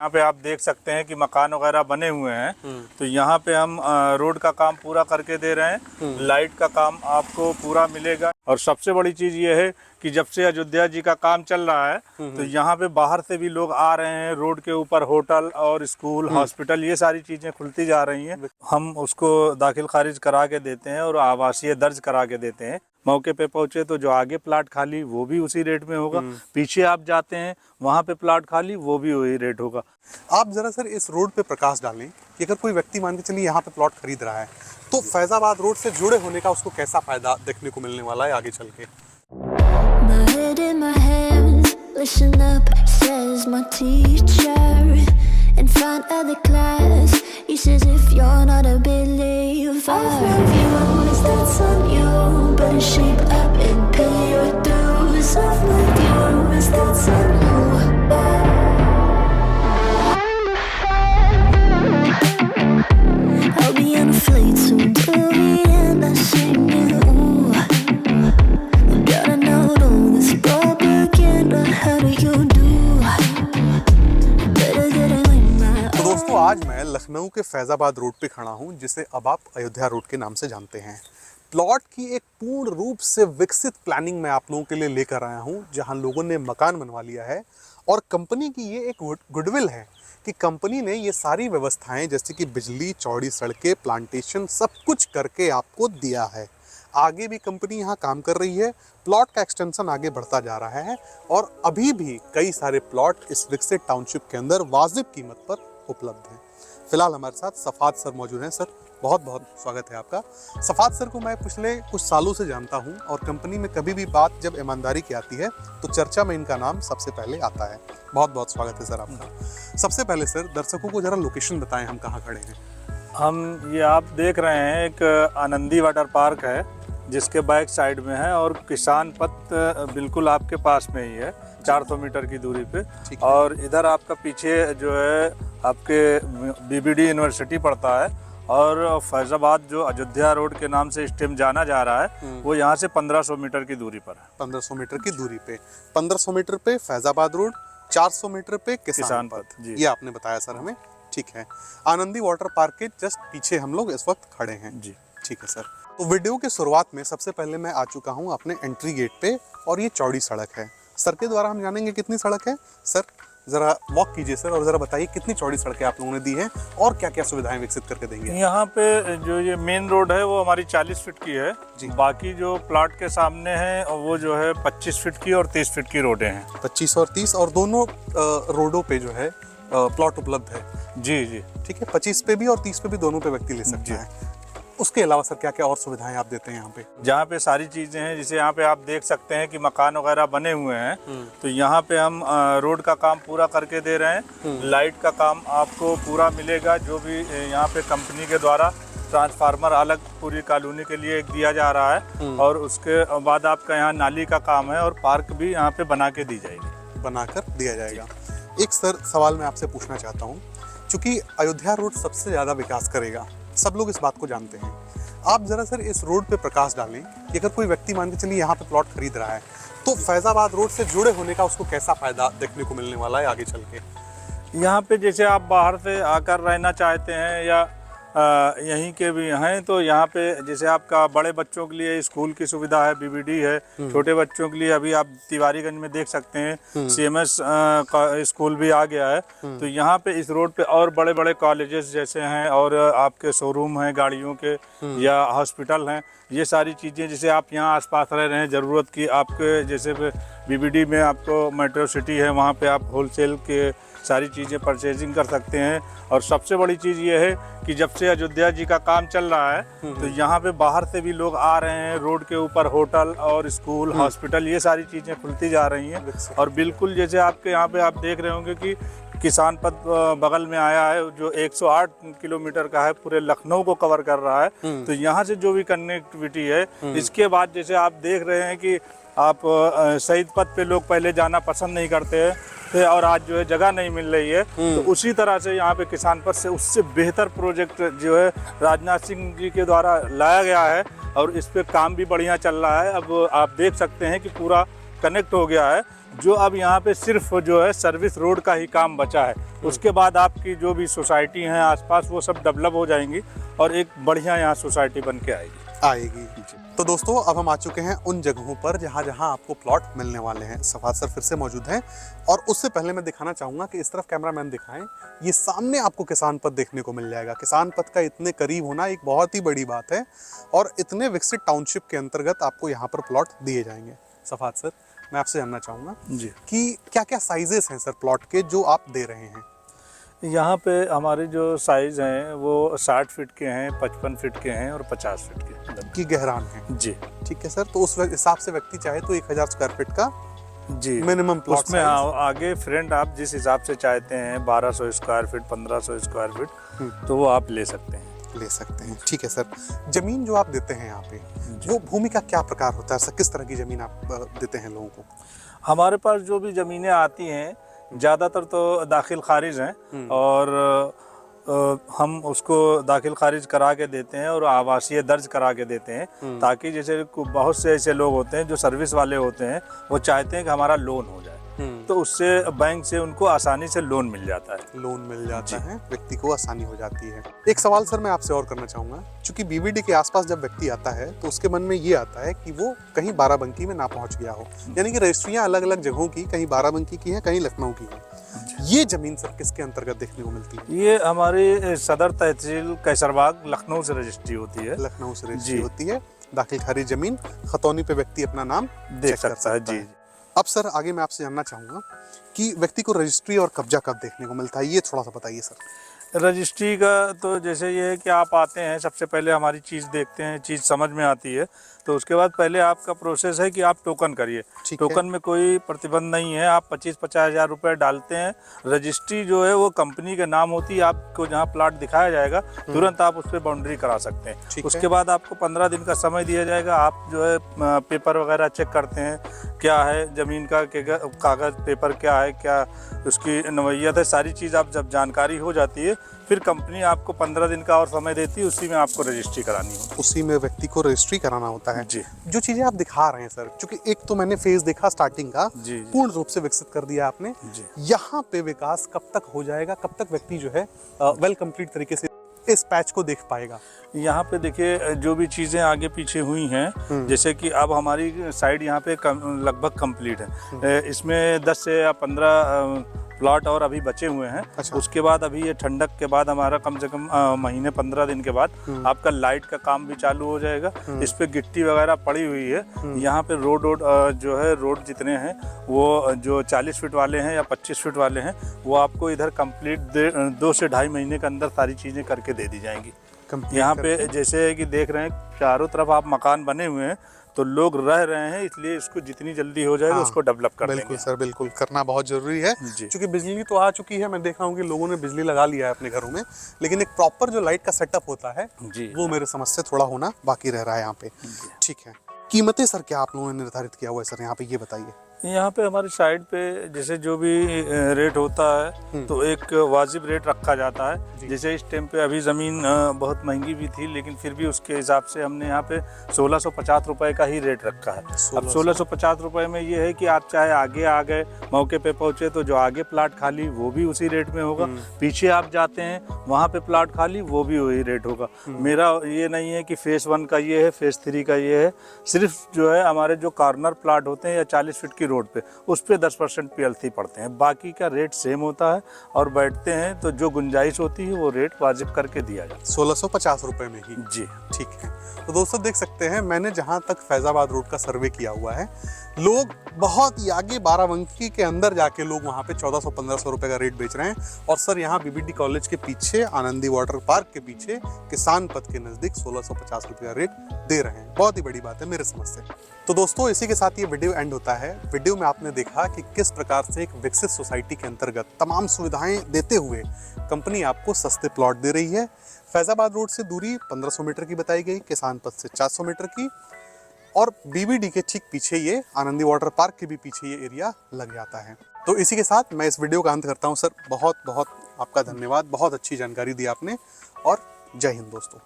यहाँ पे आप देख सकते हैं कि मकान वगैरह बने हुए हैं। तो यहाँ पे हम रोड का काम पूरा करके दे रहे हैं। लाइट का काम आपको पूरा मिलेगा। और सबसे बड़ी चीज़ ये है कि जब से अयोध्या जी का काम चल रहा है तो यहाँ पे बाहर से भी लोग आ रहे हैं। रोड के ऊपर होटल और स्कूल, हॉस्पिटल, ये सारी चीज़ें खुलती जा रही हैं। हम उसको दाखिल खारिज करा के देते हैं और आवासीय दर्ज करा के देते हैं। मौके पे पहुंचे तो जो आगे प्लाट खाली वो भी उसी रेट में होगा, पीछे आप जाते हैं वहाँ पे प्लाट खाली वो भी वही रेट होगा। आप जरा सर इस रोड पे प्रकाश डालें कि अगर कोई व्यक्ति मान के चलिए यहाँ पे प्लॉट खरीद रहा है तो फैजाबाद रोड से जुड़े होने का उसको कैसा फायदा देखने को मिलने वाला है आगे चल के। My head in my hands, listen up, says my teacher. In front of the class, he says if you're not a believer, I've read views, that's on you. Better shape up and pay your dues. I've read views, that's on you. I'll be on a flight soon to Vienna singing, ooh. Gotta know all this propaganda, how do you do? Better get it with my तो दोस्तों आज मैं लखनऊ के Faizabad road पे खड़ा हूँ जिसे अब आप अयोध्या रोड के नाम से जानते हैं। प्लॉट की एक पूर्ण रूप से विकसित प्लानिंग मैं आप लोगों के लिए लेकर आया हूँ जहाँ लोगों ने मकान बनवा लिया है। और कंपनी की ये एक गुडविल है कि कंपनी ने ये सारी व्यवस्थाएं जैसे कि बिजली, चौड़ी सड़कें, प्लांटेशन सब कुछ करके आपको दिया है। आगे भी कंपनी यहाँ काम कर रही है। प्लॉट का एक्सटेंशन आगे बढ़ता जा रहा है और अभी भी कई सारे प्लॉट इस विकसित टाउनशिप के अंदर वाजिब कीमत पर उपलब्ध हैं। फिलहाल हमारे साथ सफाद सर मौजूद हैं। सर बहुत बहुत स्वागत है आपका। सफाद सर को मैं पिछले कुछ सालों से जानता हूं और कंपनी में कभी भी बात जब ईमानदारी की आती है तो चर्चा में इनका नाम सबसे पहले आता है। बहुत बहुत स्वागत है सर आपका। सबसे पहले सर दर्शकों को जरा लोकेशन बताएं, हम कहाँ खड़े हैं। हम ये आप देख रहे हैं एक आनंदी वाटर पार्क है जिसके बैक साइड में है और किसान पथ बिल्कुल आपके पास में ही है 400 मीटर की दूरी पे। और इधर आपका पीछे जो है आपके बीबीडी यूनिवर्सिटी पड़ता है और फैजाबाद जो अयोध्या रोड के नाम से स्टेम जाना जा रहा है वो यहाँ से 1500 मीटर की दूरी पर है। 1500 मीटर की दूरी पे, 1500 मीटर पे फैजाबाद रोड, 400 मीटर पे किसान पथ, ये आपने बताया सर हमें। ठीक है, आनंदी वाटर पार्क के जस्ट पीछे हम लोग इस वक्त खड़े हैं जी। ठीक है सर, तो वीडियो के शुरुआत में सबसे पहले मैं आ चुका हूँ अपने एंट्री गेट पे और ये चौड़ी सड़क है। सर के द्वारा हम जानेंगे कितनी सड़क है। सर जरा वॉक कीजिए सर और जरा बताइए कितनी चौड़ी सड़कें आप लोगों ने दी हैं और क्या क्या सुविधाएं विकसित करके देंगे। यहाँ पे जो ये मेन रोड है वो हमारी 40 फीट की है जी। बाकी जो प्लाट के सामने है वो जो है 25 फीट की और 30 फीट की रोडें हैं। 25 और 30 और दोनों रोडों पे जो है प्लॉट उपलब्ध है जी जी। ठीक है, 25 पे भी और 30 पे भी दोनों पे व्यक्ति ले सकते हैं। उसके अलावा सर क्या क्या और सुविधाएं आप देते हैं यहाँ पे। जहाँ पे सारी चीज़ें हैं जैसे यहाँ पे आप देख सकते हैं कि मकान वगैरह बने हुए हैं। तो यहाँ पे हम रोड का काम पूरा करके दे रहे हैं। लाइट का काम आपको पूरा मिलेगा। जो भी यहाँ पे कंपनी के द्वारा ट्रांसफार्मर अलग पूरी कॉलोनी के लिए एक दिया जा रहा है और उसके बाद आपका यहाँ नाली का काम है और पार्क भी यहाँ पे बना के दी जाएगी, बनाकर दिया जाएगा। एक सर सवाल मैं आपसे पूछना चाहता हूँ, चूँकि अयोध्या रोड सबसे ज़्यादा विकास करेगा, सब लोग इस बात को जानते हैं। आप जरा सर इस रोड पे प्रकाश डालें कि अगर कोई व्यक्ति मान के चलिए यहाँ पे प्लॉट खरीद रहा है तो फैजाबाद रोड से जुड़े होने का उसको कैसा फायदा देखने को मिलने वाला है आगे चल के। यहाँ पे जैसे आप बाहर से आकर रहना चाहते हैं या यहीं के भी हैं तो यहाँ पे जैसे आपका बड़े बच्चों के लिए स्कूल की सुविधा है, बीबीडी है। छोटे बच्चों के लिए अभी आप तिवारीगंज में देख सकते हैं सीएमएस का स्कूल भी आ गया है। तो यहाँ पे इस रोड पे और बड़े बड़े कॉलेजेस जैसे हैं और आपके शोरूम हैं गाड़ियों के या हॉस्पिटल हैं। ये सारी चीज़ें जैसे आप यहाँ आसपास रह रहे हैं ज़रूरत की, आपके जैसे बीबीडी में आपको मेट्रो सिटी है वहाँ पे आप होलसेल के सारी चीज़ें परचेजिंग कर सकते हैं। और सबसे बड़ी चीज़ ये है कि जब से अयोध्या जी का काम चल रहा है तो यहाँ पे बाहर से भी लोग आ रहे हैं। रोड के ऊपर होटल और स्कूल, हॉस्पिटल, ये सारी चीज़ें खुलती जा रही हैं। और बिल्कुल जैसे आपके यहाँ पे आप देख रहे होंगे कि किसान पथ बगल में आया है जो 108 किलोमीटर का है, पूरे लखनऊ को कवर कर रहा है। तो यहाँ से जो भी कनेक्टिविटी है, इसके बाद जैसे आप देख रहे हैं कि आप शहीद पथ पे लोग पहले जाना पसंद नहीं करते थे और आज जो है जगह नहीं मिल रही है। तो उसी तरह से यहाँ पे किसान पथ से उससे बेहतर प्रोजेक्ट जो है राजनाथ सिंह जी के द्वारा लाया गया है और इस पे काम भी बढ़िया चल रहा है। अब आप देख सकते हैं कि पूरा कनेक्ट हो गया है। जो अब यहाँ पे सिर्फ जो है सर्विस रोड का ही काम बचा है। उसके बाद आपकी जो भी सोसाइटी हैं आसपास वो सब डेवलप हो जाएंगी और एक बढ़िया यहाँ सोसाइटी बन के आएगी। तो दोस्तों अब हम आ चुके हैं उन जगहों पर जहाँ जहाँ आपको प्लॉट मिलने वाले हैं। सफाद सर फिर से मौजूद हैं और उससे पहले मैं दिखाना चाहूँगा कि इस तरफ कैमरामैन दिखाएं, ये सामने आपको किसान पथ देखने को मिल जाएगा। किसान पथ का इतने करीब होना एक बहुत ही बड़ी बात है और इतने विकसित टाउनशिप के अंतर्गत आपको यहाँ पर प्लॉट दिए जाएंगे। सफाद सर मैं आपसे जानना चाहूँगा जी कि क्या क्या साइजेस हैं सर प्लॉट के जो आप दे रहे हैं? यहाँ पे हमारे जो साइज़ हैं वो 60 फीट के हैं, 55 फीट के हैं और 50 फीट के की गहरान है। जी ठीक है सर, तो उस हिसाब से व्यक्ति चाहे तो 1000 स्क्वायर फीट का जी मिनिमम प्लॉट उसमें आगे फ्रंट आप जिस हिसाब से चाहते हैं 1200 स्क्वायर फीट, 1500 स्क्वायर फीट, तो वो आप ले सकते हैं। ठीक है सर। जमीन जो आप देते हैं यहाँ पे वो भूमि का क्या प्रकार होता है सर? किस तरह की जमीन आप देते हैं लोगों को? हमारे पास जो भी ज़मीनें आती हैं ज़्यादातर तो दाखिल खारिज हैं और हम उसको दाखिल खारिज करा के देते हैं और आवासीय दर्ज करा के देते हैं, ताकि जैसे बहुत से ऐसे लोग होते हैं जो सर्विस वाले होते हैं, वो चाहते हैं कि हमारा लोन हो जाए, तो उससे बैंक से उनको आसानी से लोन मिल जाता है। लोन मिल जाता है, व्यक्ति को आसानी हो जाती है। एक सवाल सर मैं आपसे और करना चाहूँगा, क्योंकि बीबीडी के आसपास जब व्यक्ति आता है तो उसके मन में ये आता है कि वो कहीं बाराबंकी में ना पहुँच गया हो, यानी कि रजिस्ट्रियाँ अलग अलग जगहों की, कहीं बाराबंकी की हैं, कहीं लखनऊ की हैं। ये जमीन सर किसके अंतर्गत देखने को मिलती है? ये हमारी सदर तहसील कैसरबाग लखनऊ से रजिस्ट्री होती है। लखनऊ से रजिस्ट्री होती है। दाखिल खारिज जमीन खतौनी पे व्यक्ति अपना नाम देख सकता है। जी अब सर आगे मैं आपसे जानना चाहूँगा कि व्यक्ति को रजिस्ट्री और कब्जा कब देखने को मिलता है, ये थोड़ा सा बताइए सर। रजिस्ट्री का तो जैसे ये है कि आप आते हैं, सबसे पहले हमारी चीज़ देखते हैं, चीज़ समझ में आती है, तो उसके बाद पहले आपका प्रोसेस है कि आप टोकन करिए। टोकन में कोई प्रतिबंध नहीं है, आप 25-50 हज़ार रुपये डालते हैं। रजिस्ट्री जो है वो कंपनी के नाम होती है, आपको जहाँ प्लाट दिखाया जाएगा तुरंत आप उस पर बाउंड्री करा सकते हैं। उसके बाद आपको 15 दिन का समय दिया जाएगा। आप जो है पेपर वगैरह चेक करते हैं, क्या है ज़मीन का कागज़ पेपर क्या है, क्या उसकी नवैयत है, सारी चीज़ आप जब जानकारी हो जाती है फिर कंपनी आपको 15 दिन का और समय देती है, उसी में आपको रजिस्ट्री करानी होती है। उसी में व्यक्ति को रजिस्ट्री कराना होता है। जी। जो चीजें आप दिखा रहे हैं सर, क्योंकि एक तो मैंने फेज देखा स्टार्टिंग का, जी। पूर्ण रूप से विकसित कर दिया आपने। जी। यहाँ पे विकास कब तक हो जाएगा, कब तक व्यक्ति जो है वेल कंप्लीट तरीके से इस पैच को देख पाएगा? यहाँ पे देखिए जो भी चीज़ें आगे पीछे हुई हैं, जैसे कि अब हमारी साइड यहाँ पे लगभग कंप्लीट है। इसमें 10 से या 15 प्लॉट और अभी बचे हुए हैं। अच्छा। उसके बाद अभी ये ठंडक के बाद हमारा कम से कम महीने 15 दिन के बाद आपका लाइट का काम भी चालू हो जाएगा। इस पे गिट्टी वगैरह पड़ी हुई है। यहाँ पे रोड जो है रोड जितने हैं वो जो 40 फीट वाले हैं या 25 फीट वाले हैं वो आपको इधर कंप्लीट 2 से 2.5 महीने के अंदर सारी चीज़ें करके दे दी जाएंगी। यहाँ पे जैसे कि देख रहे हैं चारों तरफ आप मकान बने हुए हैं, तो लोग रह रहे हैं, इसलिए इसको जितनी जल्दी हो जाएगा उसको डेवलप कर बिल्कुल देंगे। सर, बिल्कुल करना बहुत जरूरी है, क्योंकि बिजली तो आ चुकी है। मैं देख रहा हूँ कि लोगों ने बिजली लगा लिया है अपने घरों में, लेकिन एक प्रॉपर जो लाइट का सेटअप होता है वो मेरे समझ से थोड़ा होना बाकी रह रहा है यहाँ पे। ठीक है, कीमतें सर क्या आप लोगों ने निर्धारित किया हुआ है सर यहाँ पे, ये बताइए। यहाँ पे हमारी साइड पे जैसे जो भी रेट होता है तो एक वाजिब रेट रखा जाता है। जैसे इस टाइम पे अभी ज़मीन बहुत महंगी भी थी, लेकिन फिर भी उसके हिसाब से हमने यहाँ पे 1650 रुपये का ही रेट रखा है। अब 1650 रुपये में ये है कि आप चाहे आगे आ गए मौके पे पहुँचे तो जो आगे प्लाट खाली वो भी उसी रेट में होगा, पीछे आप जाते हैं वहाँ पे प्लाट खाली वो भी वही रेट होगा। मेरा ये नहीं है कि फेज़ 1 का ये है, फेज़ 3 का ये है। सिर्फ जो है हमारे जो कॉर्नर प्लाट होते हैं या 40 फीट की रोड पे उस पे 10% PLC पड़ते हैं, बाकी का रेट सेम होता है और बैठते हैं तो जो गुंजाइश होती है वो रेट वाजिब करके दिया जाता है 1650 रुपए में ही। जी ठीक है, तो दोस्तों देख सकते हैं मैंने जहां तक फैजाबाद रोड का सर्वे किया हुआ है, लोग बहुत ही आगे बाराबंकी के अंदर जाके लोग वहां पे 1400-1500 रुपए का रेट बेच रहे हैं। और सर यहाँ बीबीडी कॉलेज के पीछे, आनंदी वाटर पार्क के पीछे, किसान पथ के नजदीक 1650 रुपए का रेट दे रहे हैं। बहुत ही बड़ी बात है मेरे समझ से। तो दोस्तों इसी के साथ ये वीडियो एंड होता है। वीडियो में आपने देखा कि किस प्रकार से एक विकसित सोसाइटी के अंतर्गत तमाम सुविधाएं देते हुए कंपनी आपको सस्ते प्लॉट दे रही है। फैजाबाद रोड से दूरी 1500 मीटर की बताई गई, किसान पथ से 400 मीटर की, और बीबीडी के ठीक पीछे ये आनंदी वाटर पार्क के भी पीछे ये एरिया लग जाता है। तो इसी के साथ मैं इस वीडियो का अंत करता हूँ। सर बहुत बहुत आपका धन्यवाद, बहुत अच्छी जानकारी दी आपने, और जय हिंद दोस्तों।